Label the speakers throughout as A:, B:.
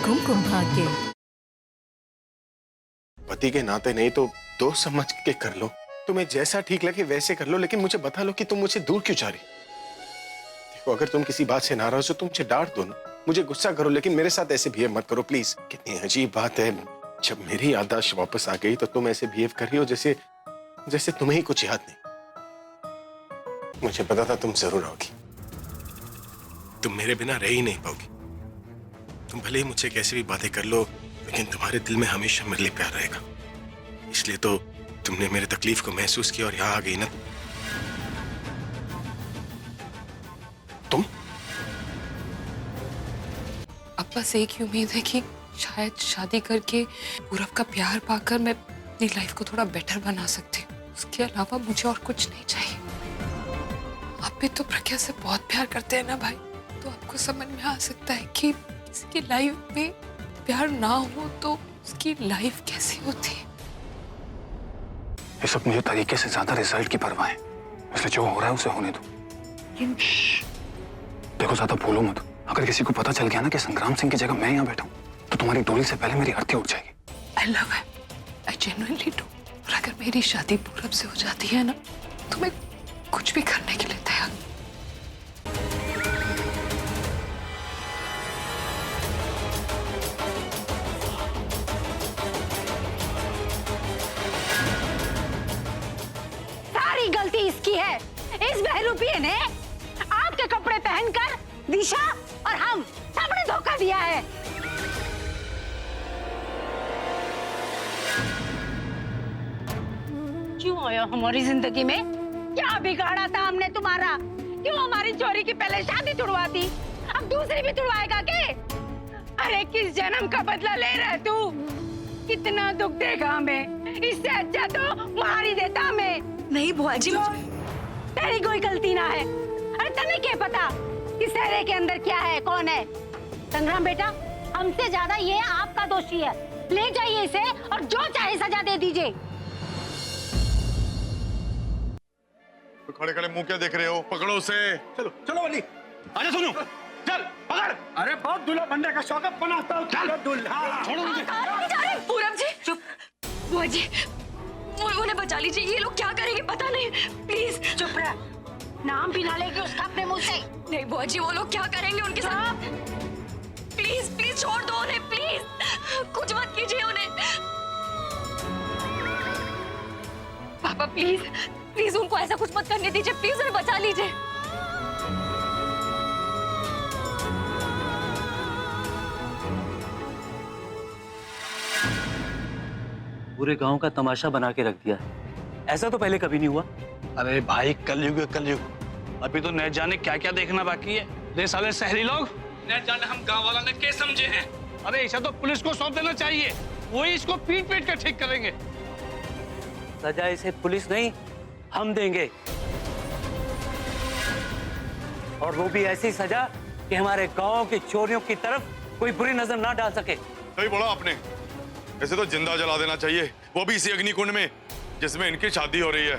A: कुमकुम भाग्य।
B: पति के नाते नहीं तो दोस्त समझ के कर लो, तुम्हें जैसा ठीक लगे वैसे कर लो, लेकिन मुझे बता लो कि तुम मुझे दूर क्यों जा रही। देखो, अगर तुम किसी बात से नाराज हो तो मुझे डांट दो ना, मुझे गुस्सा करो, लेकिन मेरे साथ ऐसे बिहेव मत करो प्लीज। कितनी अजीब बात है, जब मेरी याददाश्त वापस आ गई तो तुम ऐसे बिहेव कर रही हो जैसे जैसे तुम्हें ही कुछ याद नहीं। मुझे पता था तुम जरूर आओगी, तुम मेरे बिना रह ही नहीं पाओगी। तुम भले ही मुझसे कैसे भी बातें कर लो, लेकिन तुम्हारे दिल में हमेशा मेरे लिए प्यार रहेगा। इसलिए तो तुमने मेरे तकलीफ को महसूस किया और यहाँ आ गई ना तुम।
C: अब बस एक ही उम्मीद है कि शायद शादी करके पूरब का प्यार पाकर मैं अपनी लाइफ को थोड़ा बेटर बना सकती हूँ। उसके अलावा मुझे और कुछ नहीं चाहिए। आप भी तो प्रज्ञा से बहुत प्यार करते हैं ना भाई, तो आपको समझ में आ सकता है कि किसी की लाइफ में प्यार ना हो तो उसकी लाइफ कैसी होती है।
D: इस वक्त मुझे तरीके से ज्यादा रिजल्ट की परवाह है, इसलिए जो हो रहा है उसे होने दो। देखो, ज्यादा बोलो मत। अगर किसी को पता चल गया ना कि संग्राम सिंह की जगह मैं यहाँ बैठा हूँ तो तुम्हारी डोली से पहले मेरी अर्थी उठ जाएगी।
C: I love him. I genuinely do. और अगर मेरी शादी पूरब से हो जाती है ना तो मैं कुछ भी करने के लिए तैयार।
E: सारी गलती इसकी है। इस बहरूपी ने आपके कपड़े पहनकर दिशा और हम सबने धोखा दिया है। क्यों आया हमारी जिंदगी में? क्या बिगाड़ा था हमने तुम्हारा? क्यों हमारी चोरी की पहले शादी तुड़वा दी, अब दूसरी भी तुड़वाएगा के? अरे किस जन्म का बदला ले रहा है तू? कितना दुख देगा हमें। इससे अच्छा तो मार ही देता हमें।
F: नहीं बुआ जी,
E: तेरी कोई गलती ना है। अरे तने क्या पता कि सहरे के अंदर क्या है, कौन है? संग्राम बेटा, हमसे ज्यादा ये आपका दोषी है। ले जाइए इसे और जो चाहे सजा दे दीजिए।
G: तो खड़े खड़े मुंह क्या देख रहे हो? पकड़ो उसे।
D: चलो चलो वली, आजा सुनो, चल पकड़। अरे बहुत दूल्हा बनने का शौक बनाता हूँ। चल दूल्हा, छोड़ो मुझे।
F: पूरब जी चुप। बुआ जी उन्हें बचा लीजिए, ये लोग क्या करेंगे पता नहीं। प्लीज
E: चुप रह, नाम भी ना लेगी उसका अपने मुंह से।
F: नहीं बुआ जी, वो लोग क्या करेंगे उनके साथ? प्लीज प्लीज छोड़ दो उन्हें, प्लीज कुछ मत कीजिए उन्हें। पापा प्लीज प्लीज उनको ऐसा कुछ मत करने दीजिए, प्लीज उन्हें बचा लीजिए।
H: पूरे गांव का तमाशा बना के रख दिया। ऐसा तो पहले कभी नहीं हुआ।
D: अरे भाई, कलयुग कलयुग, अभी तो न जाने क्या क्या देखना बाकी है। रे साले शहरी लोग, न जाने हम गांव वालों ने क्या समझे हैं। अरे ऐसा तो पुलिस को सौंप देना चाहिए, वही इसको पीट पीट कर ठीक करेंगे।
H: सजा इसे पुलिस नहीं हम देंगे, और वो भी ऐसी सजा कि हमारे गांव की चोरियों की तरफ कोई बुरी नजर ना डाल सके।
G: सही बोला आपने, ऐसे तो जिंदा जला देना चाहिए, वो भी इसी अग्निकुंड में जिसमें इनकी शादी हो रही है।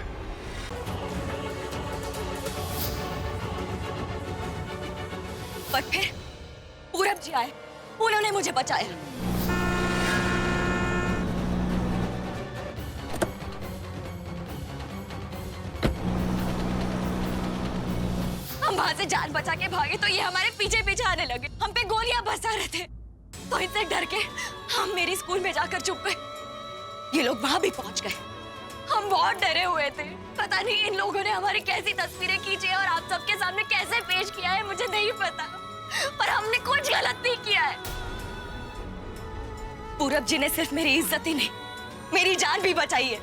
F: पर फिर पूरब जी आए, उन्होंने मुझे बचाया। हम वहां से जान बचा के भागे तो ये हमारे पीछे पीछे आने लगे, हम पे गोलियां बरसा रहे थे। तो इनसे डर के हम मेरी स्कूल में जाकर छुप गए। ये लोग वहां भी पहुंच गए। हम बहुत डरे हुए थे, पता नहीं इन लोगों ने हमारी कैसी तस्वीरें खींची और आप सबके सामने कैसे पेश किया है मुझे नहीं पता, पर हमने कुछ गलत नहीं किया है। पूरब जी ने सिर्फ मेरी इज्जत ही नहीं, मेरी जान भी बचाई है।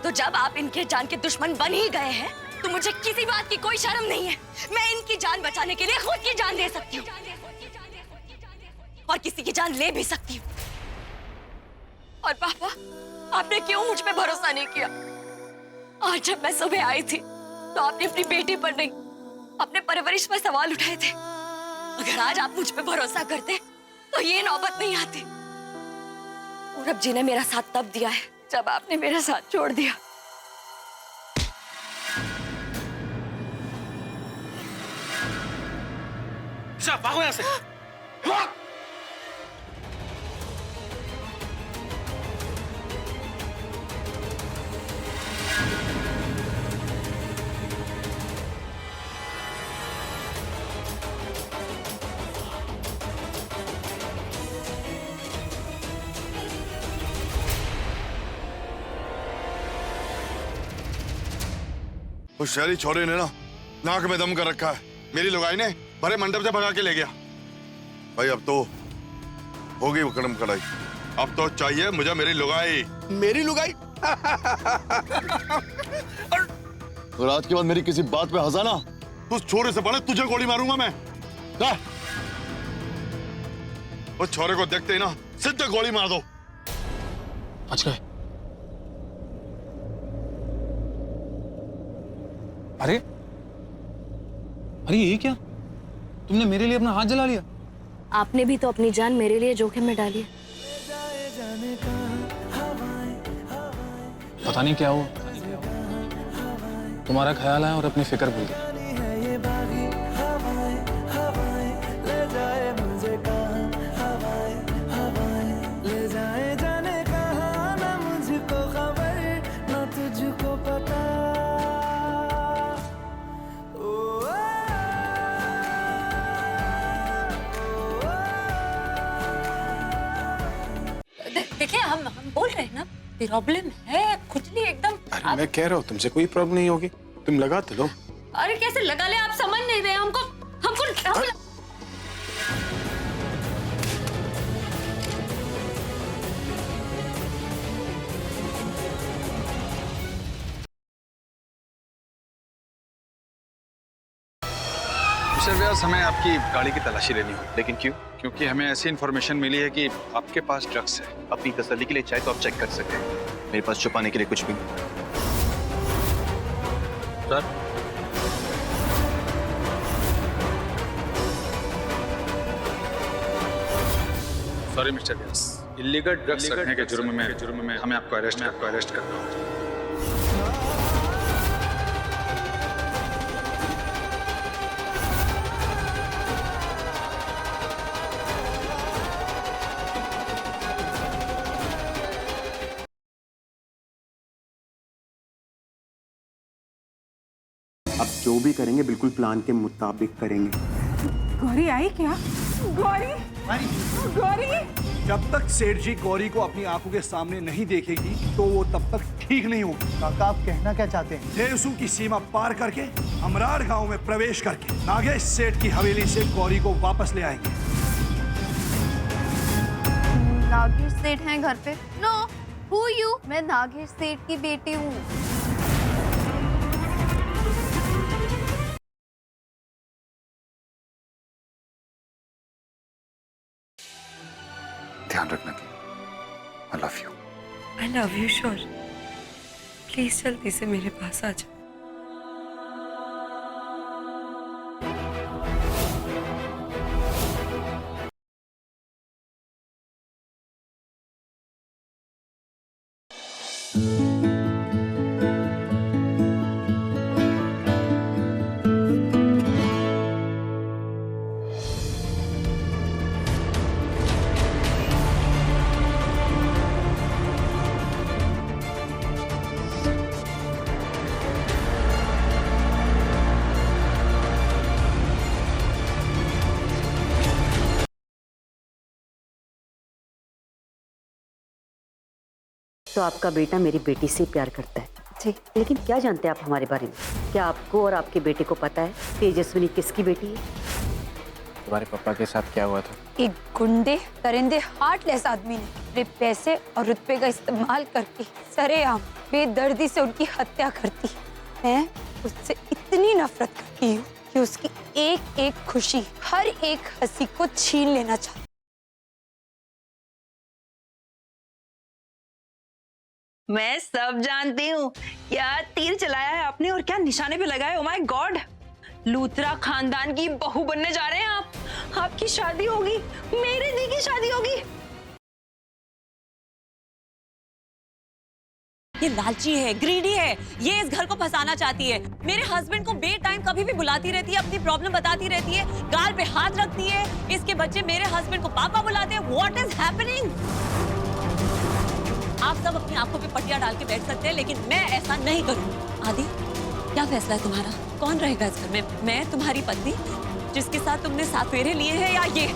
F: तो जब आप इनके जान के दुश्मन बन ही गए हैं तो मुझे किसी बात की कोई शर्म नहीं है। मैं इनकी जान बचाने के लिए खुद की जान दे सकती हूँ और किसी की जान ले भी सकती हूँ। और पापा, आपने क्यों मुझ पे भरोसा नहीं किया? आज जब मैं सुबह आई थी तो आपने अपनी बेटी पर नहीं, अपने परवरिश पर सवाल उठाए थे। अगर आज आप मुझ पे भरोसा करते तो ये नौबत नहीं आती। पूरब जी ने मेरा साथ तब दिया है जब आपने मेरा साथ छोड़ दिया।
D: भागो यहाँ से।
G: उस शहरी छोरे ने ना नाक में दम कर रखा है। मेरी लुगाई ने भरे मंडप से भगा के ले गया। भाई अब तो होगी वो कड़म कड़ाई। अब तो चाहिए मुझे मेरी लुगाई।
A: मेरी लुगाई?
I: और आज के बाद मेरी किसी बात पे हंसाना,
G: तू छोरे से पड़े तुझे गोली मारूंगा मैं। उस छोरे को देखते ही ना सीधे गोली मार दो।
I: बच गए।
J: अरे अरे ये क्या, तुमने मेरे लिए अपना हाथ जला लिया?
F: आपने भी तो अपनी जान मेरे लिए जोखिम में डाली है।
J: पता नहीं क्या हुआ, तुम्हारा ख्याल आया और अपनी फिक्र भूल गया।
C: देखिए हम बोल रहे हैं ना, प्रॉब्लम है कुछ नहीं एकदम।
B: अरे मैं कह रहा हूँ तुमसे कोई प्रॉब्लम नहीं होगी, तुम लगा तो लो।
C: अरे कैसे लगा ले, आप समझ नहीं रहे हमको।
K: मिस्टर व्यास, हमें आपकी गाड़ी की तलाशी लेनी हो। लेकिन क्यों? क्योंकि हमें ऐसी इन्फॉर्मेशन मिली है कि आपके पास ड्रग्स है।
I: अपनी तसल्ली के लिए चाहे तो आप चेक कर सकते हैं, मेरे पास छुपाने के लिए कुछ भी नहीं।
K: सर, सॉरी मिस्टर व्यास, इलीगल ड्रग्स रखने के जुर्म में हमें आपको अरेस्ट करना होगा।
L: अब जो भी करेंगे बिल्कुल प्लान के मुताबिक करेंगे।
E: गौरी आई क्या? गौरी गौरी
A: जब तक सेठ जी गौरी को अपनी आंखों के सामने नहीं देखेगी तो वो तब तक ठीक नहीं होगी।
L: काका आप कहना क्या चाहते हैं?
A: देवसू की सीमा पार करके अमरार गांव में प्रवेश करके नागेश सेठ की हवेली से गौरी को वापस ले आएंगे।
M: नागेश सेठ हैं घर पे? No, who you? मैं नागेश सेठ की बेटी हूँ।
I: ध्यान रखना कि I love you।
C: I love you, sure। Please जल्दी से मेरे पास आ जाओ।
N: तो आपका बेटा मेरी बेटी से प्यार करता है,
M: जी।
N: लेकिन क्या जानते हैं आप हमारे बारे में? क्या आपको और आपके बेटे को पता है तेजस्विनी किसकी बेटी है?
B: तुम्हारे पापा के साथ क्या हुआ था?
E: एक गुंडे दरिंदे हार्टलेस आदमी ने अपने पैसे और रुतबे का इस्तेमाल करके सरेआम बेदर्दी से उनकी हत्या कर दी। मैं उससे इतनी नफरत करती हूँ कि उसकी एक एक खुशी, हर एक हंसी को छीन लेना चाहती।
F: मैं सब जानती हूँ। क्या तीर चलाया है आपने और क्या निशाने पे लगाया? ओह माय गॉड, लूथरा खानदान की बहू बनने जा रहे हैं आप। आपकी शादी होगी, मेरे दी की शादी होगी।
O: ये लालची है, ग्रीडी है, ये इस घर को फंसाना चाहती है। मेरे हस्बैंड को बे टाइम कभी भी बुलाती रहती है, अपनी प्रॉब्लम बताती रहती है, गाल पे हाथ रखती है। इसके बच्चे मेरे हस्बैंड को पापा बुलाते हैं। What is happening? आप सब अपनी आंखों पे पट्टियां डाल के बैठ सकते हैं, लेकिन मैं ऐसा नहीं करूंगी। आदि, क्या फैसला है तुम्हारा? कौन रहेगा इस घर में? मैं तुम्हारी पत्नी जिसके साथ तुमने 7 फेरे लिए हैं, या ये?